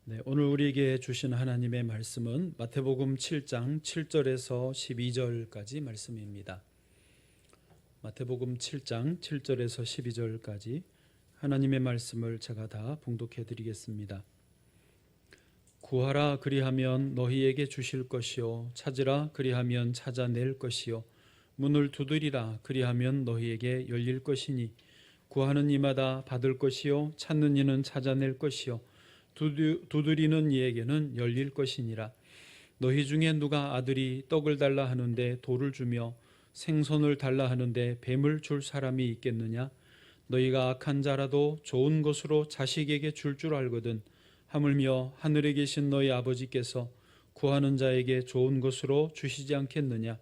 네, 오늘 우리에게 주신 하나님의 말씀은 마태복음 7장 7절에서 12절까지 말씀입니다. 마태복음 7장 7절에서 12절까지 하나님의 말씀을 제가 다 봉독해 드리겠습니다. 구하라 그리하면 너희에게 주실 것이요, 찾으라 그리하면 찾아낼 것이요, 문을 두드리라 그리하면 너희에게 열릴 것이니 구하는 이마다 받을 것이요, 찾는 이는 찾아낼 것이요, 두드리는 이에게는 열릴 것이니라. 너희 중에 누가 아들이 떡을 달라 하는데 돌을 주며 생선을 달라 하는데 뱀을 줄 사람이 있겠느냐? 너희가 악한 자라도 좋은 것으로 자식에게 줄 알거든. 하물며 하늘에 계신 너희 아버지께서 구하는 자에게 좋은 것으로 주시지 않겠느냐?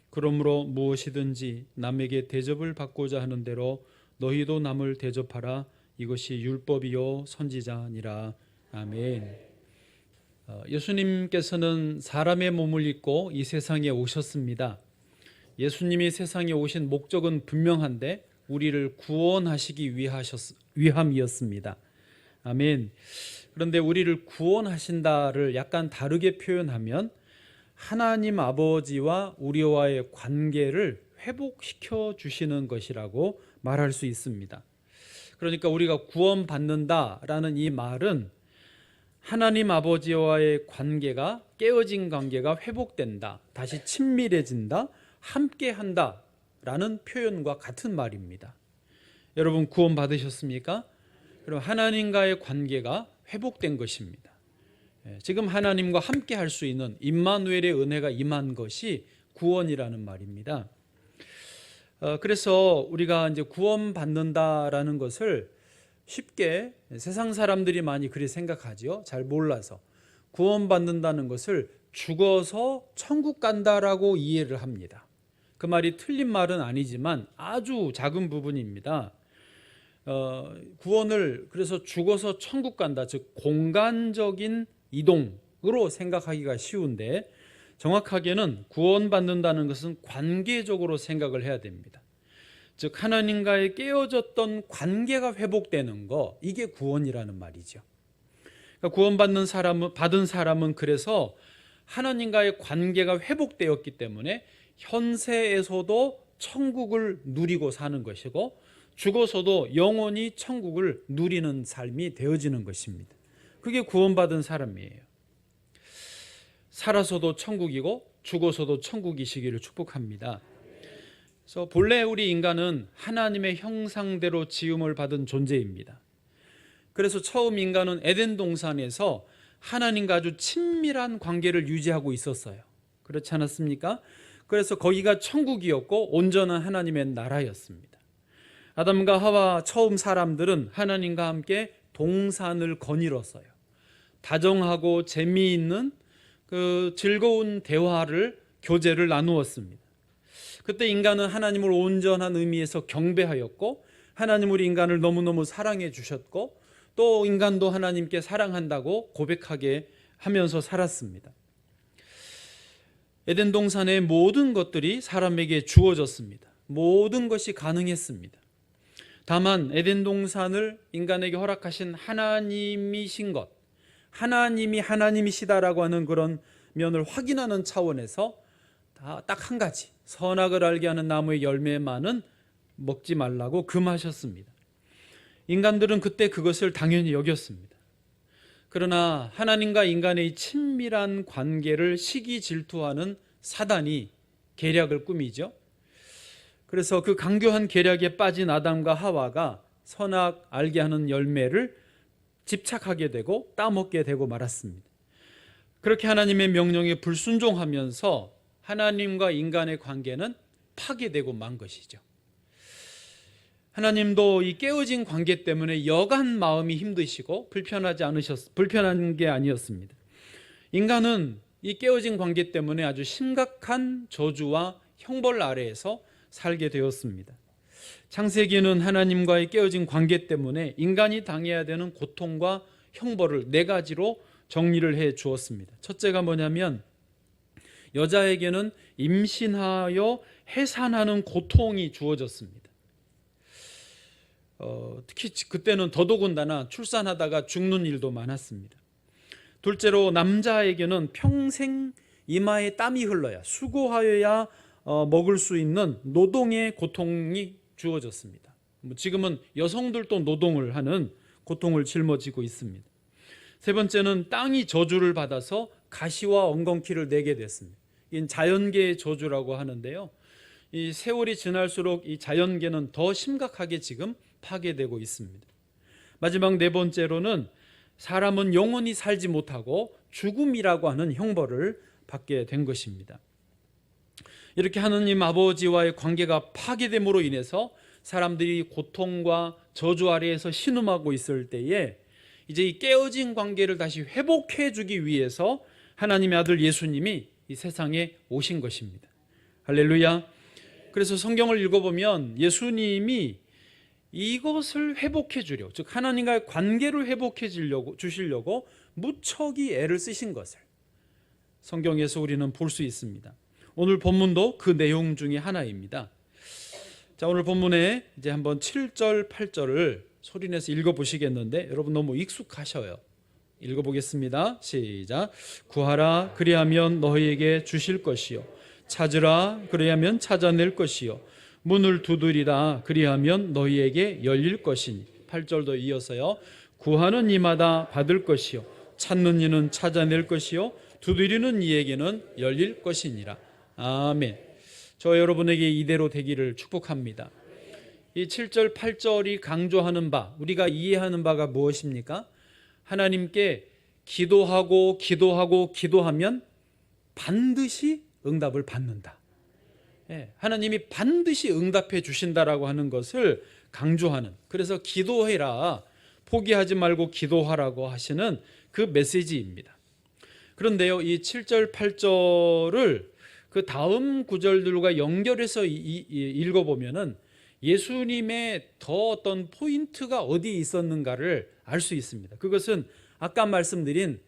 그러므로 무엇이든지 남에게 대접을 받고자 하는 대로 너희도 남을 대접하라. 이것이 율법이요 선지자니라. 아멘. 예수님께서는 사람의 몸을 입고 이 세상에 오셨습니다. 예수님이 세상에 오신 목적은 분명한데 우리를 구원하시기 위함이었습니다. 아멘. 그런데 우리를 구원하신다를 약간 다르게 표현하면 하나님 아버지와 우리와의 관계를 회복시켜 주시는 것이라고 말할 수 있습니다. 그러니까 우리가 구원받는다라는 이 말은 하나님 아버지와의 관계가, 깨어진 관계가 회복된다, 다시 친밀해진다, 함께한다 라는 표현과 같은 말입니다. 여러분 구원 받으셨습니까? 그럼 하나님과의 관계가 회복된 것입니다. 지금 하나님과 함께 할 수 있는 임마누엘의 은혜가 임한 것이 구원이라는 말입니다. 그래서 우리가 이제 구원받는다라는 것을 쉽게 세상 사람들이 많이 그렇게 생각하죠. 잘 몰라서 구원받는다는 것을 죽어서 천국 간다라고 이해를 합니다. 그 말이 틀린 말은 아니지만 아주 작은 부분입니다. 구원을 그래서 죽어서 천국 간다, 즉 공간적인 이동으로 생각하기가 쉬운데 정확하게는 구원받는다는 것은 관계적으로 생각을 해야 됩니다. 즉 하나님과의 깨어졌던 관계가 회복되는 거, 이게 구원이라는 말이죠. 그러니까 받은 사람은 그래서 하나님과의 관계가 회복되었기 때문에 현세에서도 천국을 누리고 사는 것이고 죽어서도 영원히 천국을 누리는 삶이 되어지는 것입니다. 그게 구원받은 사람이에요. 살아서도 천국이고 죽어서도 천국이시기를 축복합니다. 그래서 본래 우리 인간은 하나님의 형상대로 지음을 받은 존재입니다. 그래서 처음 인간은 에덴 동산에서 하나님과 아주 친밀한 관계를 유지하고 있었어요. 그렇지 않았습니까? 그래서 거기가 천국이었고 온전한 하나님의 나라였습니다. 아담과 하와 처음 사람들은 하나님과 함께 동산을 거닐었어요. 다정하고 재미있는 그 즐거운 교제를 나누었습니다. 그때 인간은 하나님을 온전한 의미에서 경배하였고 하나님 우리 인간을 너무너무 사랑해 주셨고 또 인간도 하나님께 사랑한다고 고백하게 하면서 살았습니다. 에덴 동산의 모든 것들이 사람에게 주어졌습니다. 모든 것이 가능했습니다. 다만 에덴 동산을 인간에게 허락하신 하나님이신 것, 하나님이 하나님이시다라고 하는 그런 면을 확인하는 차원에서 딱 한 가지, 선악을 알게 하는 나무의 열매만은 먹지 말라고 금하셨습니다. 인간들은 그때 그것을 당연히 여겼습니다. 그러나 하나님과 인간의 친밀한 관계를 시기 질투하는 사단이 계략을 꾸미죠. 그래서 그 강교한 계략에 빠진 아담과 하와가 선악 알게 하는 열매를 집착하게 되고 따먹게 되고 말았습니다. 그렇게 하나님의 명령에 불순종하면서 하나님과 인간의 관계는 파괴되고 만 것이죠. 하나님도 이 깨어진 관계 때문에 여간 마음이 힘드시고 불편한 게 아니었습니다. 인간은 이 깨어진 관계 때문에 아주 심각한 저주와 형벌 아래에서 살게 되었습니다. 창세기는 하나님과의 깨어진 관계 때문에 인간이 당해야 되는 고통과 형벌을 4가지로 정리를 해 주었습니다. 첫째가 뭐냐면 여자에게는 임신하여 해산하는 고통이 주어졌습니다. 특히 그때는 더더군다나 출산하다가 죽는 일도 많았습니다. 둘째로 남자에게는 평생 이마에 땀이 흘러야, 수고하여야 먹을 수 있는 노동의 고통이 주어졌습니다. 지금은 여성들도 노동을 하는 고통을 짊어지고 있습니다. 세 번째는 땅이 저주를 받아서 가시와 엉겅퀴를 내게 됐습니다. 이건 자연계의 저주라고 하는데요, 이 세월이 지날수록 이 자연계는 더 심각하게 지금 파괴되고 있습니다. 마지막 네 번째로는 사람은 영원히 살지 못하고 죽음이라고 하는 형벌을 받게 된 것입니다. 이렇게 하느님 아버지와의 관계가 파괴됨으로 인해서 사람들이 고통과 저주 아래에서 신음하고 있을 때에 이제 이 깨어진 관계를 다시 회복해 주기 위해서 하나님의 아들 예수님이 이 세상에 오신 것입니다. 할렐루야. 그래서 성경을 읽어보면 예수님이 이것을 회복해 주려, 즉 하나님과의 관계를 회복해 주시려고 무척이 애를 쓰신 것을 성경에서 우리는 볼 수 있습니다. 오늘 본문도 그 내용 중에 하나입니다. 자, 오늘 본문에 이제 한번 7절, 8절을 소리내서 읽어보시겠는데 여러분 너무 익숙하셔요. 읽어보겠습니다. 시작. 구하라 그리하면 너희에게 주실 것이요, 찾으라 그리하면 찾아낼 것이요, 문을 두드리라 그리하면 너희에게 열릴 것이니. 8절도 이어서요. 구하는 이마다 받을 것이요, 찾는 이는 찾아낼 것이요, 두드리는 이에게는 열릴 것이니라. 아멘. 저 여러분에게 이대로 되기를 축복합니다. 이 7절 8절이 강조하는 바, 우리가 이해하는 바가 무엇입니까? 하나님께 기도하고 기도하면 반드시 응답을 받는다. 하나님이 반드시 응답해 주신다라고 하는 것을 강조하는, 그래서 기도해라, 포기하지 말고 기도하라고 하시는 그 메시지입니다. 그런데요, 이 7절 8절을 그 다음 구절들과 연결해서 읽어보면은 예수님의 더 어떤 포인트가 어디에 있었는가를 알 수 있습니다. 그것은 아까 말씀드린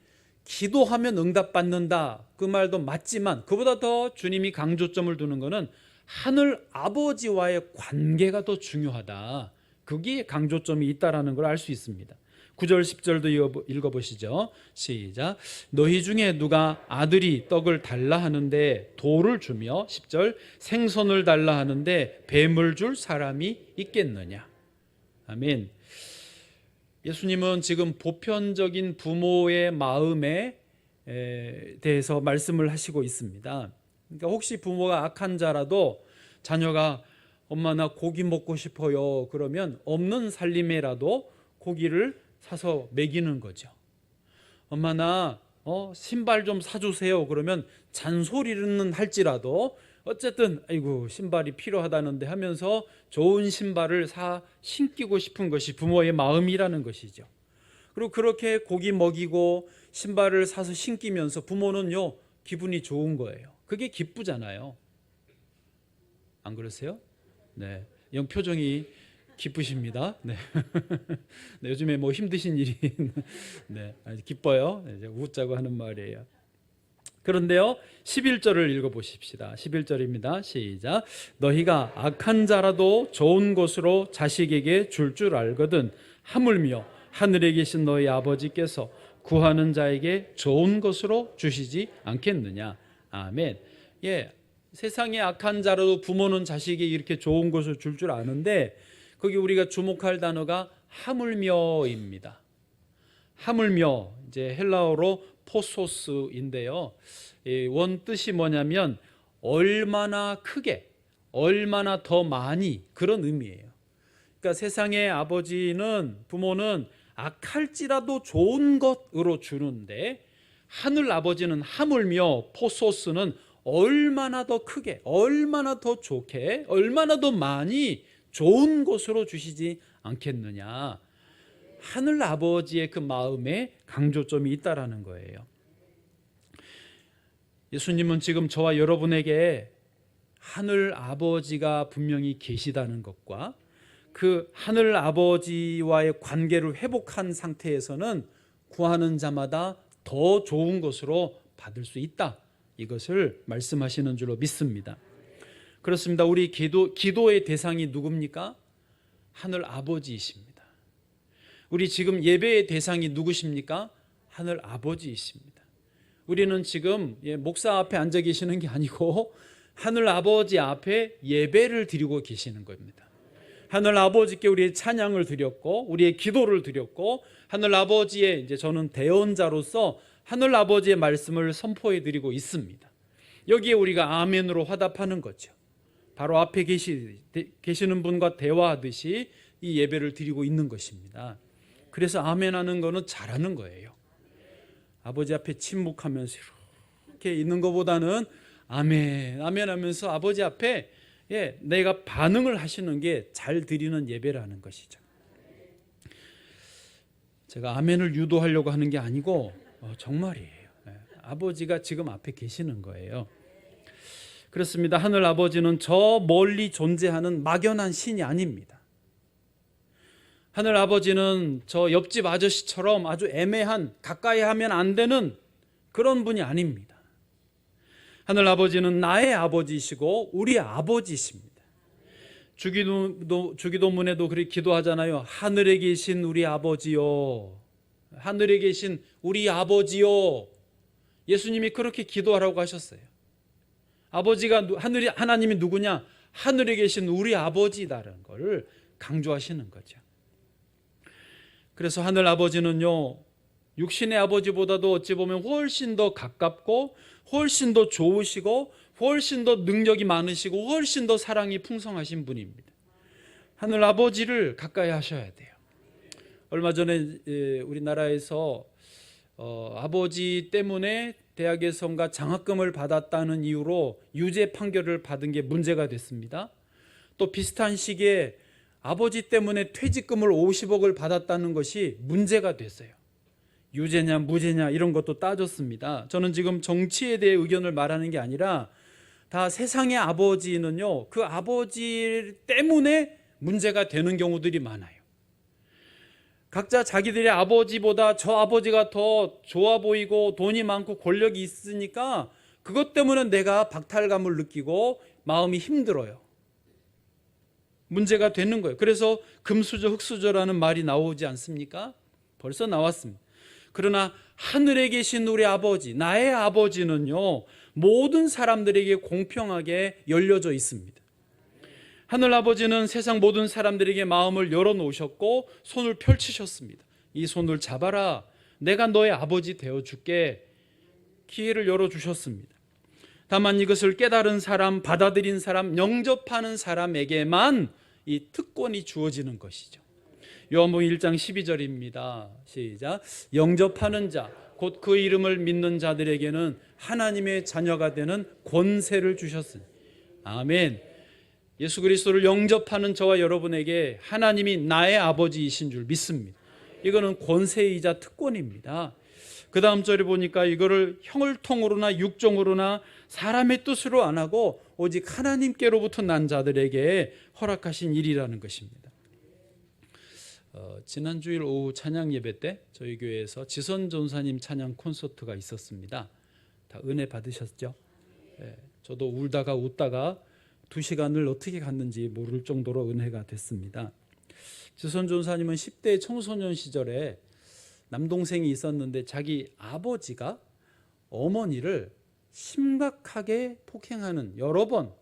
기도하면 응답받는다, 그 말도 맞지만 그보다 더 주님이 강조점을 두는 것은 하늘 아버지와의 관계가 더 중요하다, 거기에 강조점이 있다라는 걸 알 수 있습니다. 9절 10절도 읽어보시죠. 시작. 너희 중에 누가 아들이 떡을 달라 하는데 돌을 주며, 10절, 생선을 달라 하는데 뱀을 줄 사람이 있겠느냐. 아멘. 예수님은 지금 보편적인 부모의 마음에 대해서 말씀을 하시고 있습니다. 그러니까 혹시 부모가 악한 자라도 자녀가 엄마 나 고기 먹고 싶어요 그러면 없는 살림에라도 고기를 사서 먹이는 거죠. 엄마 나 신발 좀 사주세요 그러면 잔소리는 할지라도 어쨌든 아이고 신발이 필요하다는데 하면서 좋은 신발을 사 신기고 싶은 것이 부모의 마음이라는 것이죠. 그리고 그렇게 고기 먹이고 신발을 사서 신기면서 부모는요 기분이 좋은 거예요. 그게 기쁘잖아요. 안 그러세요? 네, 영 표정이 기쁘십니다. 네. 네, 요즘에 뭐 힘드신 일이 네, 기뻐요. 이제 웃자고 하는 말이에요. 그런데요, 11절을 읽어보십시다. 11절입니다. 시작. 너희가 악한 자라도 좋은 것으로 자식에게 줄 알거든 하물며 하늘에 계신 너희 아버지께서 구하는 자에게 좋은 것으로 주시지 않겠느냐. 아멘. 예, 세상에 악한 자라도 부모는 자식에게 이렇게 좋은 것을 줄 아는데 거기 우리가 주목할 단어가 하물며입니다. 하물며, 이제 헬라어로 포소스인데요. 원 뜻이 뭐냐면 얼마나 크게, 얼마나 더 많이, 그런 의미예요. 그러니까 세상의 아버지는, 부모는 악할지라도 좋은 것으로 주는데 하늘 아버지는 하물며, 포소스는 얼마나 더 크게, 얼마나 더 좋게, 얼마나 더 많이 좋은 것으로 주시지 않겠느냐. 하늘 아버지의 그 마음에 강조점이 있다라는 거예요. 예수님은 지금 저와 여러분에게 하늘 아버지가 분명히 계시다는 것과 그 하늘 아버지와의 관계를 회복한 상태에서는 구하는 자마다 더 좋은 것으로 받을 수 있다, 이것을 말씀하시는 줄로 믿습니다. 그렇습니다. 우리 기도의 대상이 누굽니까? 하늘 아버지이십니다. 우리 지금 예배의 대상이 누구십니까? 하늘 아버지이십니다. 우리는 지금 목사 앞에 앉아 계시는 게 아니고 하늘 아버지 앞에 예배를 드리고 계시는 겁니다. 하늘 아버지께 우리의 찬양을 드렸고 우리의 기도를 드렸고 하늘 아버지의 이제 저는 대언자로서 하늘 아버지의 말씀을 선포해 드리고 있습니다. 여기에 우리가 아멘으로 화답하는 거죠. 바로 앞에 계시는 분과 대화하듯이 이 예배를 드리고 있는 것입니다. 그래서 아멘하는 거는 잘하는 거예요. 아버지 앞에 침묵하면서 이렇게 있는 것보다는 아멘, 아멘 하면서 아버지 앞에 내가 반응을 하시는 게 잘 드리는 예배라는 것이죠. 제가 아멘을 유도하려고 하는 게 아니고 정말이에요. 아버지가 지금 앞에 계시는 거예요. 그렇습니다. 하늘 아버지는 저 멀리 존재하는 막연한 신이 아닙니다. 하늘 아버지는 저 옆집 아저씨처럼 아주 애매한 가까이 하면 안 되는 그런 분이 아닙니다. 하늘 아버지는 나의 아버지이시고 우리 아버지이십니다. 주기도문에도 그렇게 기도하잖아요. 하늘에 계신 우리 아버지요. 하늘에 계신 우리 아버지요. 예수님이 그렇게 기도하라고 하셨어요. 아버지가 하나님이 누구냐? 하늘에 계신 우리 아버지다라는 걸 강조하시는 거죠. 그래서 하늘 아버지는요, 육신의 아버지보다도 어찌 보면 훨씬 더 가깝고 훨씬 더 좋으시고 훨씬 더 능력이 많으시고 훨씬 더 사랑이 풍성하신 분입니다. 하늘 아버지를 가까이 하셔야 돼요. 얼마 전에 우리나라에서 아버지 때문에 대학에선가 장학금을 받았다는 이유로 유죄 판결을 받은 게 문제가 됐습니다. 또 비슷한 시기에 아버지 때문에 퇴직금을 50억을 받았다는 것이 문제가 됐어요. 유죄냐 무죄냐 이런 것도 따졌습니다. 저는 지금 정치에 대해 의견을 말하는 게 아니라 다 세상의 아버지는요, 그 아버지 때문에 문제가 되는 경우들이 많아요. 각자 자기들의 아버지보다 저 아버지가 더 좋아 보이고 돈이 많고 권력이 있으니까 그것 때문에 내가 박탈감을 느끼고 마음이 힘들어요. 문제가 되는 거예요. 그래서 금수저 흙수저라는 말이 나오지 않습니까? 벌써 나왔습니다. 그러나 하늘에 계신 우리 아버지, 나의 아버지는요, 모든 사람들에게 공평하게 열려져 있습니다. 하늘 아버지는 세상 모든 사람들에게 마음을 열어놓으셨고 손을 펼치셨습니다. 이 손을 잡아라. 내가 너의 아버지 되어줄게. 기회를 열어주셨습니다. 다만 이것을 깨달은 사람, 받아들인 사람, 영접하는 사람에게만 이 특권이 주어지는 것이죠. 요한복음 1장 12절입니다. 시작. 영접하는 자, 곧 그 이름을 믿는 자들에게는 하나님의 자녀가 되는 권세를 주셨으니. 아멘. 예수 그리스도를 영접하는 저와 여러분에게 하나님이 나의 아버지이신 줄 믿습니다. 이거는 권세이자 특권입니다. 그 다음 절에 보니까 이거를 형을 통으로나 육정으로나 사람의 뜻으로 안 하고 오직 하나님께로부터 난 자들에게 허락하신 일이라는 것입니다. 지난 주일 오후 찬양 예배 때 저희 교회에서 지선 전사님 찬양 콘서트가 있었습니다. 다 은혜 받으셨죠? 네, 저도 울다가 웃다가 2시간을 어떻게 갔는지 모를 정도로 은혜가 됐습니다. 지선 전사님은 10대 청소년 시절에 남동생이 있었는데 자기 아버지가 어머니를 심각하게 폭행하는, 여러 번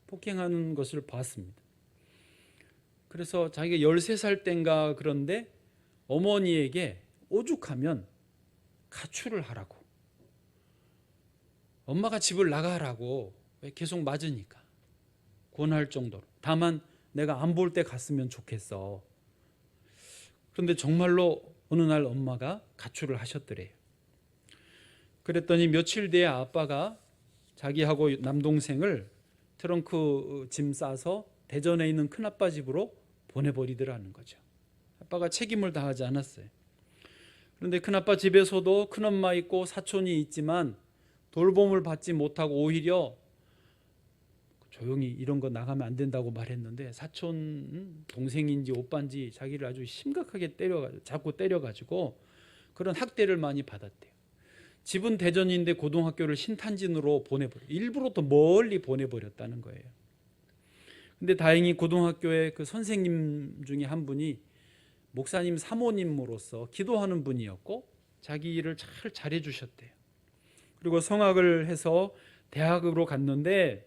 폭행하는 것을 봤습니다. 그래서 자기가 13살 땐가 그런데 어머니에게 오죽하면 가출을 하라고, 엄마가 집을 나가라고 계속 맞으니까 권할 정도로, 다만 내가 안 볼 때 갔으면 좋겠어. 그런데 정말로 어느 날 엄마가 가출을 하셨더래요. 그랬더니 며칠 뒤에 아빠가 자기하고 남동생을 트렁크 짐 싸서 대전에 있는 큰아빠 집으로 보내버리더라는 거죠. 아빠가 책임을 다하지 않았어요. 그런데 큰아빠 집에서도 큰엄마 있고 사촌이 있지만 돌봄을 받지 못하고 오히려 조용히 이런 거 나가면 안 된다고 말했는데 사촌 동생인지 오빠인지 자기를 아주 심각하게 자꾸 때려가지고 그런 학대를 많이 받았대요. 집은 대전인데 고등학교를 신탄진으로 일부러 더 멀리 보내버렸다는 거예요. 근데 다행히 고등학교에 그 선생님 중에 한 분이 목사님 사모님으로서 기도하는 분이었고 자기 일을 잘해 주셨대요. 그리고 성악을 해서 대학으로 갔는데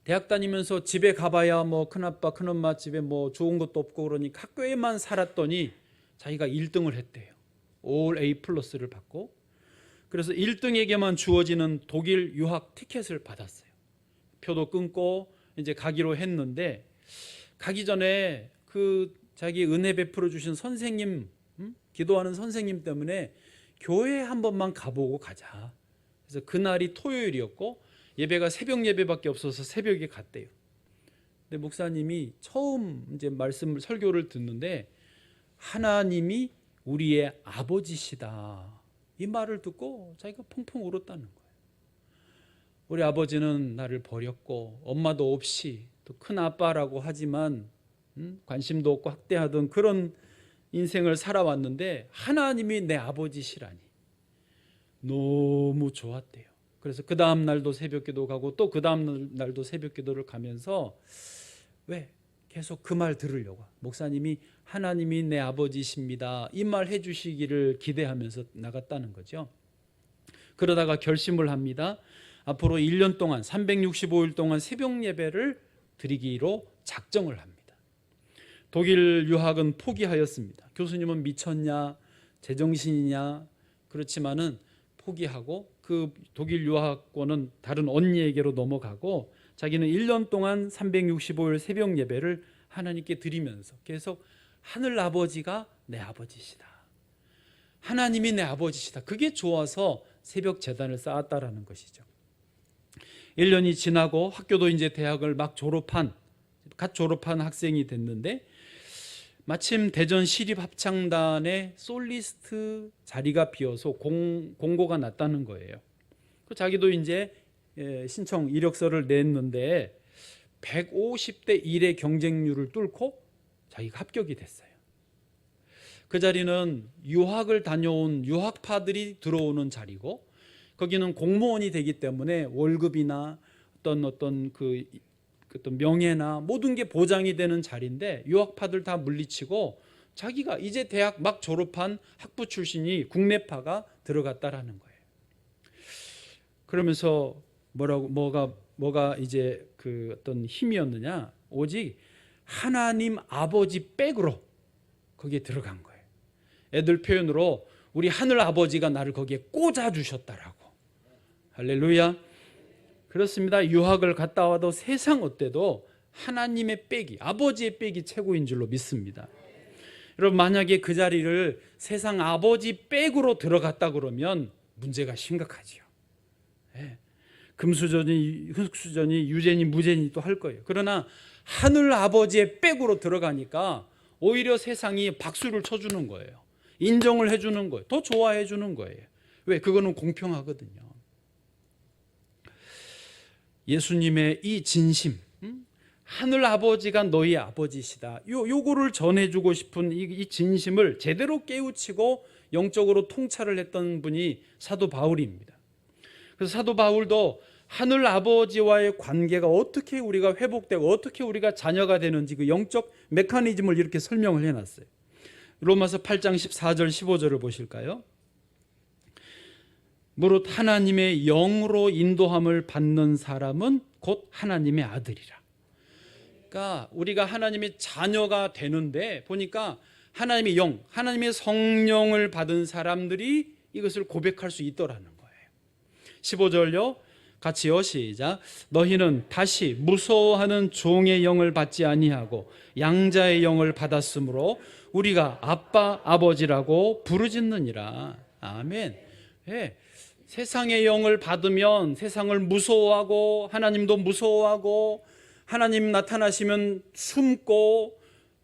대학 다니면서 집에 가봐야 뭐 큰아빠 큰엄마 집에 뭐 좋은 것도 없고 그러니까 학교에만 살았더니 자기가 1등을 했대요. 올 A 플러스를 받고, 그래서 1등에게만 주어지는 독일 유학 티켓을 받았어요. 표도 끊고 이제 가기로 했는데, 가기 전에 그 자기 은혜 베풀어 주신 선생님, 기도하는 선생님 때문에 교회 한 번만 가보고 가자. 그래서 그날이 토요일이었고 예배가 새벽 예배밖에 없어서 새벽에 갔대요. 근데 목사님이 처음 이제 설교를 듣는데 하나님이 우리의 아버지시다, 이 말을 듣고 자기가 펑펑 울었다는 거예요. 우리 아버지는 나를 버렸고 엄마도 없이 또 큰 아빠라고 하지만 관심도 없고 학대하던 그런 인생을 살아왔는데 하나님이 내 아버지시라니 너무 좋았대요. 그래서 그 다음 날도 새벽기도 가고 또 그 다음 날도 새벽기도를 가면서 왜 계속 그 말 들으려고, 목사님이 하나님이 내 아버지십니다 이 말 해주시기를 기대하면서 나갔다는 거죠. 그러다가 결심을 합니다. 앞으로 1년 동안 365일 동안 새벽 예배를 드리기로 작정을 합니다. 독일 유학은 포기하였습니다. 교수님은 미쳤냐 제정신이냐 그렇지만은 포기하고 그 독일 유학권은 다른 언니에게로 넘어가고 자기는 1년 동안 365일 새벽 예배를 하나님께 드리면서 계속 하늘 아버지가 내 아버지시다, 하나님이 내 아버지시다, 그게 좋아서 새벽 제단을 쌓았다라는 것이죠. 1년이 지나고 학교도 이제 대학을 갓 졸업한 학생이 됐는데 마침 대전 시립합창단의 솔리스트 자리가 비어서 공고가 났다는 거예요. 자기도 이제 신청 이력서를 냈는데 150대 1의 경쟁률을 뚫고 자기가 합격이 됐어요. 그 자리는 유학을 다녀온 유학파들이 들어오는 자리고, 거기는 공무원이 되기 때문에 월급이나 어떤 명예나 모든 게 보장이 되는 자리인데 유학파들 다 물리치고 자기가 이제 대학 막 졸업한 학부 출신이 국내파가 들어갔다라는 거예요. 그러면서 뭐가 이제 그 어떤 힘이었느냐, 오직 하나님 아버지 백으로 거기에 들어간 거예요. 애들 표현으로 우리 하늘 아버지가 나를 거기에 꽂아 주셨다라고. 할렐루야. 그렇습니다. 유학을 갔다 와도 세상 어때도 하나님의 백이, 아버지의 백이 최고인 줄로 믿습니다. 여러분, 만약에 그 자리를 세상 아버지 백으로 들어갔다 그러면 문제가 심각하지요. 네. 금수저니 흙수저니 유죄니 무죄니 또 할 거예요. 그러나 하늘 아버지의 백으로 들어가니까 오히려 세상이 박수를 쳐주는 거예요. 인정을 해주는 거예요. 더 좋아해 주는 거예요. 왜? 그거는 공평하거든요. 예수님의 이 진심, 하늘 아버지가 너희 아버지시다, 요거를 전해주고 싶은 이 진심을 제대로 깨우치고 영적으로 통찰을 했던 분이 사도 바울입니다. 그래서 사도 바울도 하늘 아버지와의 관계가 어떻게 우리가 회복되고 어떻게 우리가 자녀가 되는지 그 영적 메커니즘을 이렇게 설명을 해놨어요. 로마서 8장 14절 15절을 보실까요? 무릇 하나님의 영으로 인도함을 받는 사람은 곧 하나님의 아들이라. 그러니까 우리가 하나님의 자녀가 되는데 보니까 하나님의 영, 하나님의 성령을 받은 사람들이 이것을 고백할 수 있더라는 거예요. 15절요. 같이요. 시작. 너희는 다시 무서워하는 종의 영을 받지 아니하고 양자의 영을 받았으므로 우리가 아빠 아버지라고 부르짖느니라. 아멘. 네. 세상의 영을 받으면 세상을 무서워하고 하나님도 무서워하고 하나님 나타나시면 숨고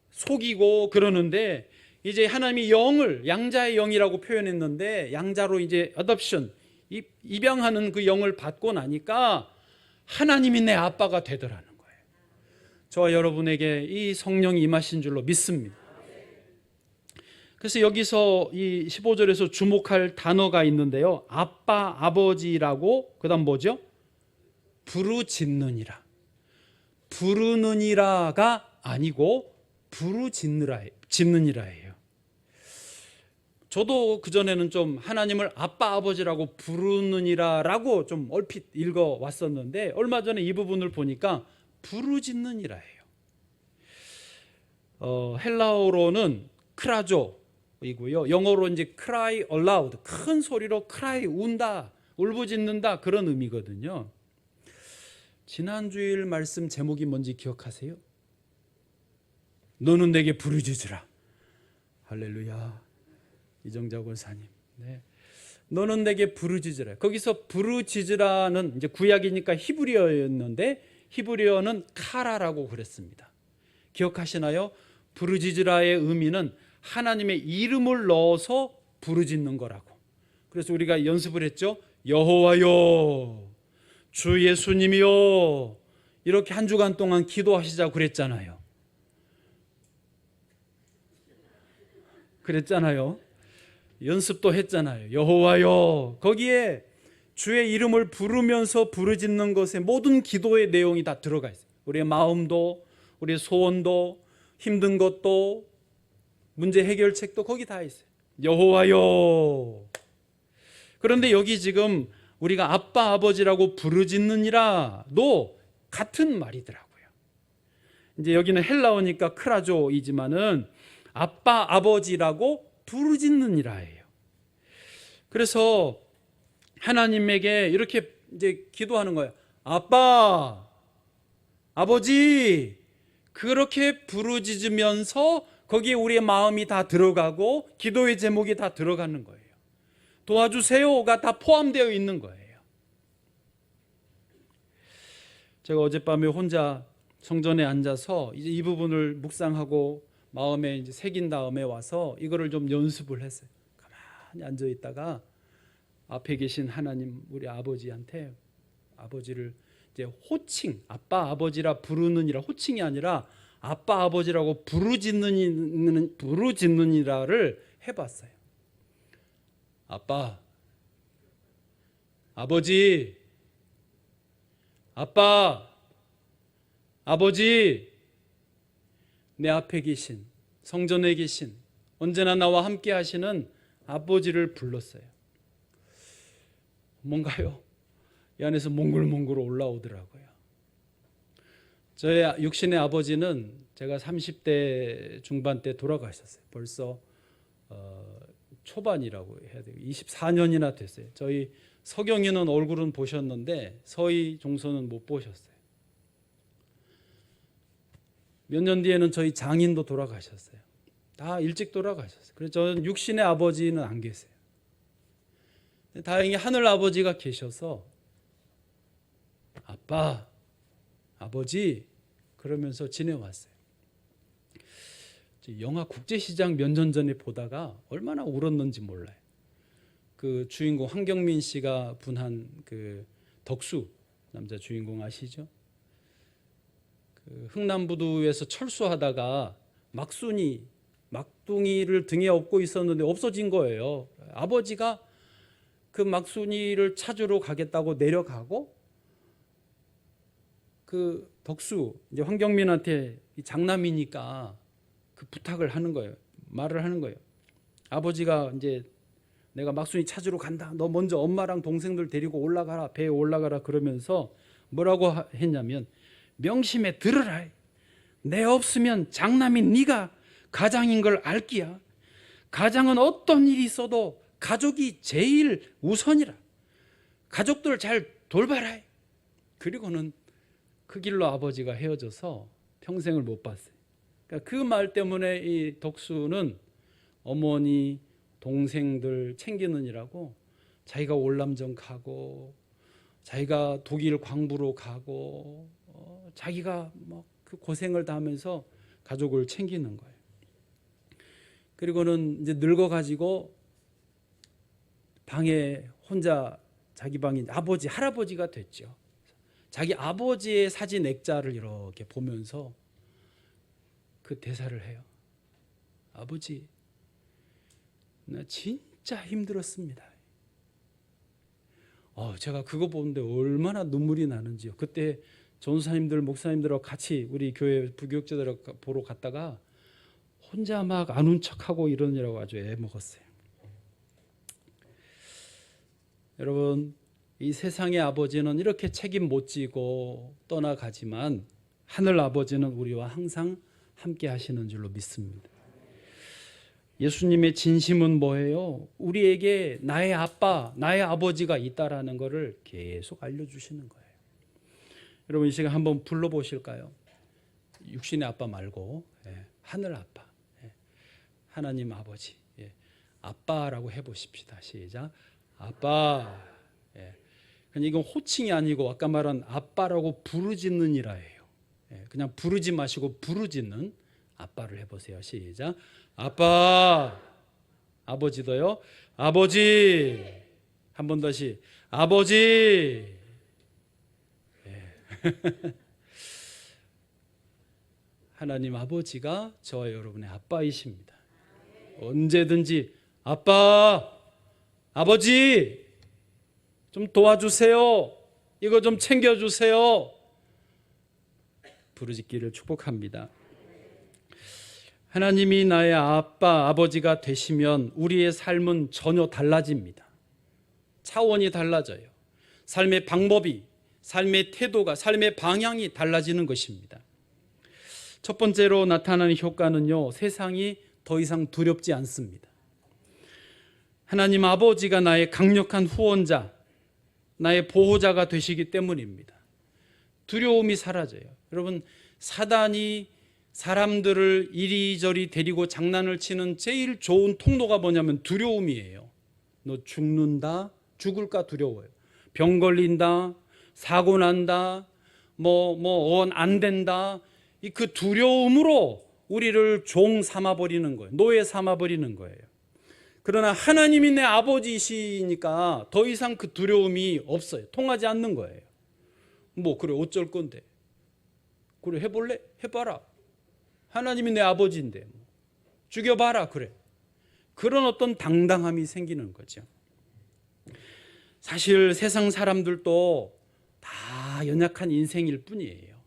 속이고 그러는데, 이제 하나님이 영을 양자의 영이라고 표현했는데 양자로 이제 어답션, 입양하는 그 영을 받고 나니까 하나님이 내 아빠가 되더라는 거예요. 저와 여러분에게 이 성령이 임하신 줄로 믿습니다. 그래서 여기서 이 15절에서 주목할 단어가 있는데요. 아빠, 아버지라고, 그 다음 뭐죠? 부르짖느니라. 부르느니라가 아니고 부르짖느니라예요. 저도 그전에는 좀 하나님을 아빠 아버지라고 부르느니라라고 좀 얼핏 읽어왔었는데 얼마 전에 이 부분을 보니까 부르짖느니라예요. 헬라어로는 크라조이고요. 영어로 이제 cry aloud, 큰 소리로 cry, 운다, 울부짖는다 그런 의미거든요. 지난 주일 말씀 제목이 뭔지 기억하세요? 너는 내게 부르짖으라. 할렐루야. 이정자 권사님. 네. 너는 내게 부르짖으라. 거기서 부르짖으라는 이제 구약이니까 히브리어였는데 히브리어는 카라라고 그랬습니다. 기억하시나요? 부르짖으라의 의미는 하나님의 이름을 넣어서 부르짖는 거라고. 그래서 우리가 연습을 했죠. 여호와여, 주 예수님이여, 이렇게 한 주간 동안 기도하시자고 그랬잖아요. 연습도 했잖아요. 여호와여, 거기에 주의 이름을 부르면서 부르짖는 것에 모든 기도의 내용이 다 들어가 있어요. 우리의 마음도, 우리의 소원도, 힘든 것도, 문제 해결책도 거기 다 있어요. 여호와여. 그런데 여기 지금 우리가 아빠 아버지라고 부르짖느니라도 같은 말이더라고요. 이제 여기는 헬라어니까 크라조이지만은 아빠 아버지라고 부르짖느니라예요. 그래서 하나님에게 이렇게 이제 기도하는 거예요. 아빠, 아버지, 그렇게 부르짖으면서 거기에 우리의 마음이 다 들어가고 기도의 제목이 다 들어가는 거예요. 도와주세요가 다 포함되어 있는 거예요. 제가 어젯밤에 혼자 성전에 앉아서 이제 이 부분을 묵상하고 마음에 이제 새긴 다음에 와서 이거를 좀 연습을 했어요. 가만히 앉아 있다가 앞에 계신 하나님, 우리 아버지한테, 아버지를 이제 호칭, 아빠 아버지라 부르느니라, 호칭이 아니라 아빠 아버지라고 부르짖느니라를 해봤어요. 아빠, 아버지, 아빠, 아버지, 내 앞에 계신, 성전에 계신, 언제나 나와 함께 하시는 아버지를 불렀어요. 뭔가요? 이 안에서 몽글몽글 올라오더라고요. 저의 육신의 아버지는 제가 30대 중반 때 돌아가셨어요. 벌써 초반이라고 해야 돼요. 24년이나 됐어요. 저희 서경이는 얼굴은 보셨는데 서희 종소는 못 보셨어요. 몇 년 뒤에는 저희 장인도 돌아가셨어요. 다 일찍 돌아가셨어요. 그래서 저는 육신의 아버지는 안 계세요. 다행히 하늘 아버지가 계셔서 아빠, 아버지 그러면서 지내왔어요. 영화 국제시장 몇 년 전에 보다가 얼마나 울었는지 몰라요. 그 주인공 황경민 씨가 분한 그 덕수 남자 주인공 아시죠? 그 흥남부두에서 철수하다가 막둥이를 등에 업고 있었는데 없어진 거예요. 아버지가 그 막순이를 찾으러 가겠다고 내려가고 그 덕수 이제 황경민한테 장남이니까 그 부탁을 하는 거예요. 말을 하는 거예요. 아버지가 이제 내가 막순이 찾으러 간다. 너 먼저 엄마랑 동생들 데리고 올라가라. 배에 올라가라. 그러면서 뭐라고 했냐면 명심해 들으라. 내 없으면 장남인 네가 가장인 걸 알기야. 가장은 어떤 일이 있어도 가족이 제일 우선이라. 가족들 잘 돌봐라. 그리고는 그 길로 아버지가 헤어져서 평생을 못 봤어요. 그러니까 그 말 때문에 이 덕수는 어머니, 동생들 챙기느니라고 자기가 월남전 가고 자기가 독일 광부로 가고 자기가 뭐 그 고생을 다 하면서 가족을 챙기는 거예요. 그리고는 이제 늙어가지고 방에 혼자 자기 방에 아버지, 할아버지가 됐죠. 자기 아버지의 사진 액자를 이렇게 보면서 그 대사를 해요. 아버지, 나 진짜 힘들었습니다. 제가 그거 보는데 얼마나 눈물이 나는지요. 그때 전사님들, 목사님들하고 같이 우리 교회 부교육자들 보러 갔다가 혼자 막 아는 척하고 이러느라고 아주 애먹었어요. 여러분, 이 세상의 아버지는 이렇게 책임 못 지고 떠나가지만 하늘 아버지는 우리와 항상 함께 하시는 줄로 믿습니다. 예수님의 진심은 뭐예요? 우리에게 나의 아빠, 나의 아버지가 있다라는 것을 계속 알려주시는 거예요. 여러분, 이 시간 한번 불러보실까요? 육신의 아빠 말고 하늘 아빠, 하나님 아버지, 아빠라고 해보십시다. 시작. 아빠. 그냥 이건 호칭이 아니고 아까 말한 아빠라고 부르짖는이라예요. 그냥 부르지 마시고 부르짖는 아빠를 해보세요. 시작. 아빠. 아버지도요. 아버지. 한 번 다시. 아버지. 하나님 아버지가 저와 여러분의 아빠이십니다. 언제든지 아빠, 아버지 좀 도와주세요. 이거 좀 챙겨주세요. 부르짖기를 축복합니다. 하나님이 나의 아빠, 아버지가 되시면 우리의 삶은 전혀 달라집니다. 차원이 달라져요. 삶의 방법이, 삶의 태도가, 삶의 방향이 달라지는 것입니다. 첫 번째로 나타나는 효과는요, 세상이 더 이상 두렵지 않습니다. 하나님 아버지가 나의 강력한 후원자, 나의 보호자가 되시기 때문입니다. 두려움이 사라져요. 여러분, 사단이 사람들을 이리저리 데리고 장난을 치는 제일 좋은 통로가 뭐냐면 두려움이에요. 너 죽는다, 죽을까 두려워요. 병 걸린다, 사고 난다, 안 된다. 그 두려움으로 우리를 종 삼아버리는 거예요. 노예 삼아버리는 거예요. 그러나 하나님이 내 아버지이시니까 더 이상 그 두려움이 없어요. 통하지 않는 거예요. 그래 어쩔 건데. 그래 해볼래? 해봐라. 하나님이 내 아버지인데 죽여봐라. 그래. 그런 어떤 당당함이 생기는 거죠. 사실 세상 사람들도 다 연약한 인생일 뿐이에요.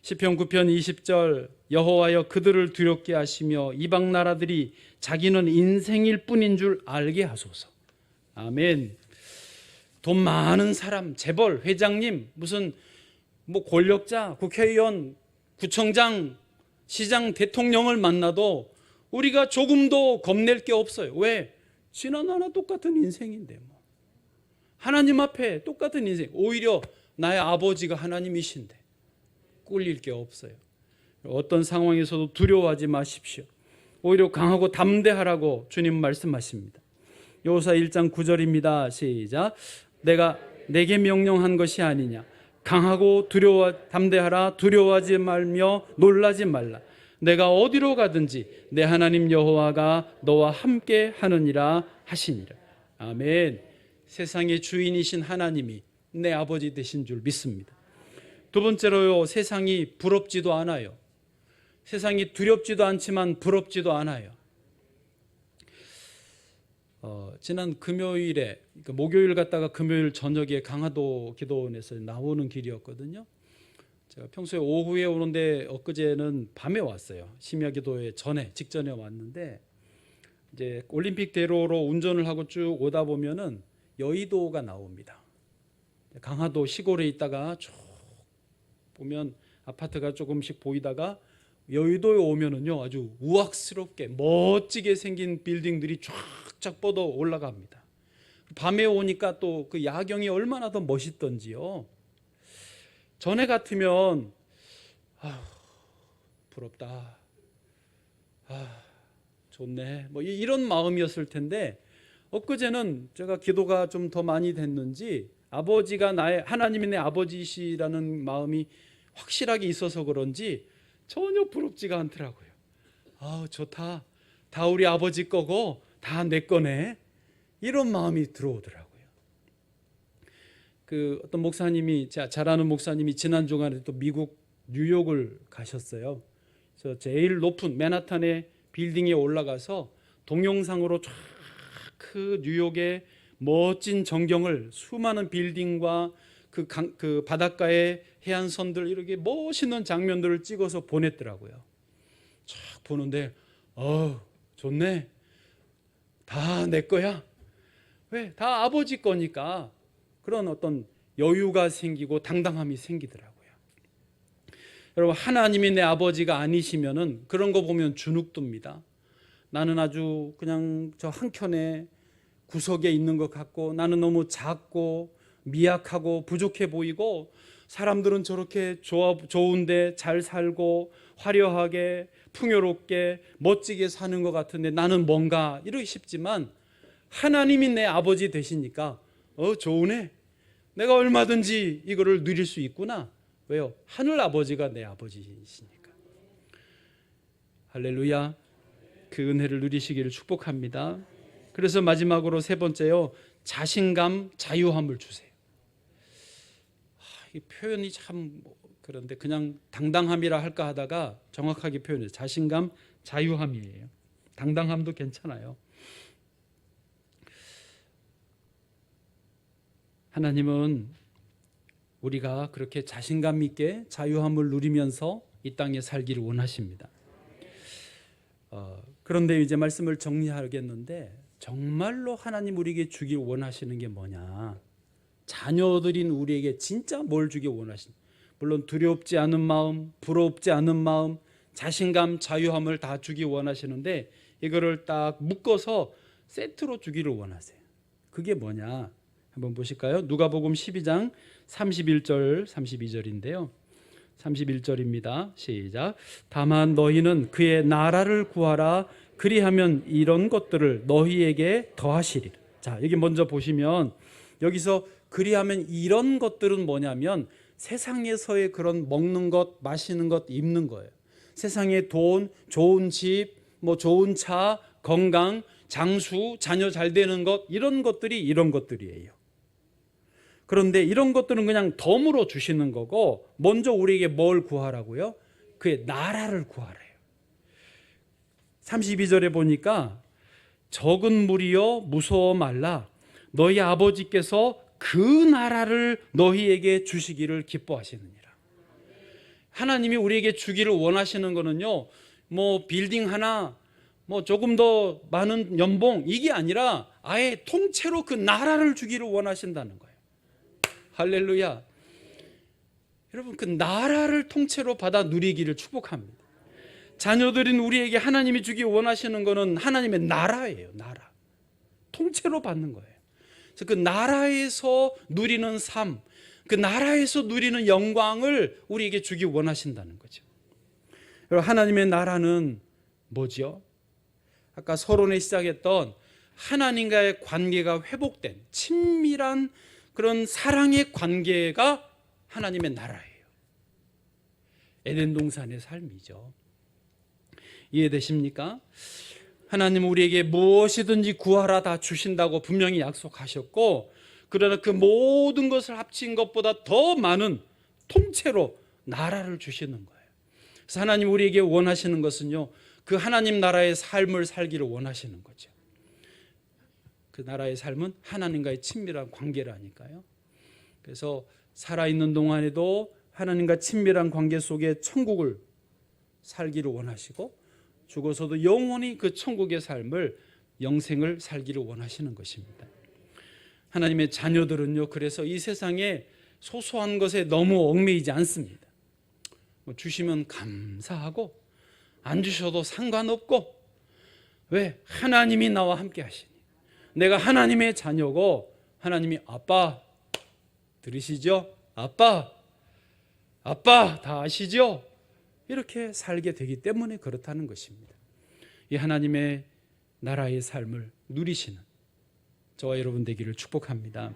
시편 9편 20절 여호와여 그들을 두렵게 하시며 이방 나라들이 자기는 인생일 뿐인 줄 알게 하소서. 아멘. 돈 많은 사람, 재벌, 회장님, 무슨 권력자, 국회의원, 구청장, 시장, 대통령을 만나도 우리가 조금도 겁낼 게 없어요. 왜? 지나나 똑같은 인생인데 하나님 앞에 똑같은 인생. 오히려 나의 아버지가 하나님이신데 꿀릴 게 없어요. 어떤 상황에서도 두려워하지 마십시오. 오히려 강하고 담대하라고 주님 말씀하십니다. 여호수아 1장 9절입니다. 시작. 내가 내게 명령한 것이 아니냐. 강하고 담대하라. 두려워하지 말며 놀라지 말라. 내가 어디로 가든지 내 하나님 여호와가 너와 함께 하느니라 하시니라. 아멘. 세상의 주인이신 하나님이 내 아버지 되신 줄 믿습니다. 두 번째로요, 세상이 부럽지도 않아요. 세상이 두렵지도 않지만 부럽지도 않아요. 지난 금요일에, 그러니까 목요일 갔다가 금요일 저녁에 강화도 기도원에서 나오는 길이었거든요. 제가 평소에 오후에 오는데 엊그제는 밤에 왔어요. 심야기도회 직전에 왔는데 이제 올림픽 대로로 운전을 하고 쭉 오다 보면은 여의도가 나옵니다. 강화도 시골에 있다가 쭉 보면 아파트가 조금씩 보이다가 여의도에 오면은요 아주 우악스럽게 멋지게 생긴 빌딩들이 쫙쫙 뻗어 올라갑니다. 밤에 오니까 또 그 야경이 얼마나 더 멋있던지요. 전에 같으면 부럽다, 좋네, 이런 마음이었을 텐데 엊그제는 제가 기도가 좀 더 많이 됐는지 아버지가 하나님이 내 아버지시라는 마음이 확실하게 있어서 그런지 전혀 부럽지가 않더라고요. 좋다, 다 우리 아버지 거고 다 내 거네, 이런 마음이 들어오더라고요. 어떤 목사님이, 잘 아는 목사님이 지난 주간에 또 미국 뉴욕을 가셨어요. 그래서 제일 높은 맨하탄의 빌딩에 올라가서 동영상으로 쫙 그 뉴욕의 멋진 전경을, 수많은 빌딩과 그 바닷가의 해안선들, 이렇게 멋있는 장면들을 찍어서 보냈더라고요. 쫙 보는데 좋네, 다 내 거야, 왜? 다 아버지 거니까 그런 어떤 여유가 생기고 당당함이 생기더라고요. 여러분, 하나님이 내 아버지가 아니시면은 그런 거 보면 주눅듭니다. 나는 아주 그냥 저 한켠에 구석에 있는 것 같고, 나는 너무 작고 미약하고 부족해 보이고, 사람들은 저렇게 좋은데 잘 살고 화려하게 풍요롭게 멋지게 사는 것 같은데 나는 뭔가 이러기 쉽지만, 하나님이 내 아버지 되시니까 좋으네, 내가 얼마든지 이거를 누릴 수 있구나. 왜요? 하늘 아버지가 내 아버지이시니까. 할렐루야. 그 은혜를 누리시기를 축복합니다. 그래서 마지막으로 세 번째요, 자신감, 자유함을 주세요. 이 표현이 참 그런데 그냥 당당함이라 할까 하다가 정확하게 표현해요. 자신감, 자유함이에요. 당당함도 괜찮아요. 하나님은 우리가 그렇게 자신감 있게 자유함을 누리면서 이 땅에 살기를 원하십니다. 그런데 이제 말씀을 정리하겠는데, 정말로 하나님 우리에게 주길 원하시는 게 뭐냐? 자녀들인 우리에게 진짜 뭘 주길 원하시는? 물론 두렵지 않은 마음, 부럽지 않은 마음, 자신감, 자유함을 다 주기 원하시는데, 이거를 딱 묶어서 세트로 주기를 원하세요. 그게 뭐냐? 한번 보실까요? 누가복음 12장 31절 32절인데요. 31절입니다. 시작. 다만 너희는 그의 나라를 구하라. 그리하면 이런 것들을 너희에게 더하시리라. 자, 여기 먼저 보시면, 여기서 그리하면 이런 것들은 뭐냐면 세상에서의 그런 먹는 것, 마시는 것, 입는 거예요. 세상의 돈, 좋은 집, 뭐 좋은 차, 건강, 장수, 자녀 잘 되는 것, 이런 것들이 이런 것들이에요. 그런데 이런 것들은 그냥 덤으로 주시는 거고, 먼저 우리에게 뭘 구하라고요? 그의 나라를 구하래요. 32절에 보니까 적은 무리여 무서워 말라. 너희 아버지께서 그 나라를 너희에게 주시기를 기뻐하시느니라. 하나님이 우리에게 주기를 원하시는 거는요, 뭐 빌딩 하나, 뭐 조금 더 많은 연봉, 이게 아니라 아예 통째로 그 나라를 주기를 원하신다는 거예요. 할렐루야. 여러분, 그 나라를 통째로 받아 누리기를 축복합니다. 자녀들인 우리에게 하나님이 주기 원하시는 것은 하나님의 나라예요. 나라. 통째로 받는 거예요. 그래서 그 나라에서 누리는 삶, 그 나라에서 누리는 영광을 우리에게 주기 원하신다는 거죠. 여러분, 하나님의 나라는 뭐죠? 아까 서론에 시작했던 하나님과의 관계가 회복된 친밀한 그런 사랑의 관계가 하나님의 나라예요. 에덴 동산의 삶이죠. 이해되십니까? 하나님은 우리에게 무엇이든지 구하라 다 주신다고 분명히 약속하셨고, 그러나 그 모든 것을 합친 것보다 더 많은 통째로 나라를 주시는 거예요. 그래서 하나님 우리에게 원하시는 것은요, 그 하나님 나라의 삶을 살기를 원하시는 거죠. 그 나라의 삶은 하나님과의 친밀한 관계라니까요. 그래서 살아있는 동안에도 하나님과 친밀한 관계 속에 천국을 살기를 원하시고, 죽어서도 영원히 그 천국의 삶을, 영생을 살기를 원하시는 것입니다. 하나님의 자녀들은요, 그래서 이 세상에 소소한 것에 너무 얽매이지 않습니다. 주시면 감사하고 안 주셔도 상관없고, 왜? 하나님이 나와 함께 하시니, 내가 하나님의 자녀고, 하나님이 아빠 들으시죠? 아빠 다 아시죠? 이렇게 살게 되기 때문에 그렇다는 것입니다. 이 하나님의 나라의 삶을 누리시는 저와 여러분 되기를 축복합니다.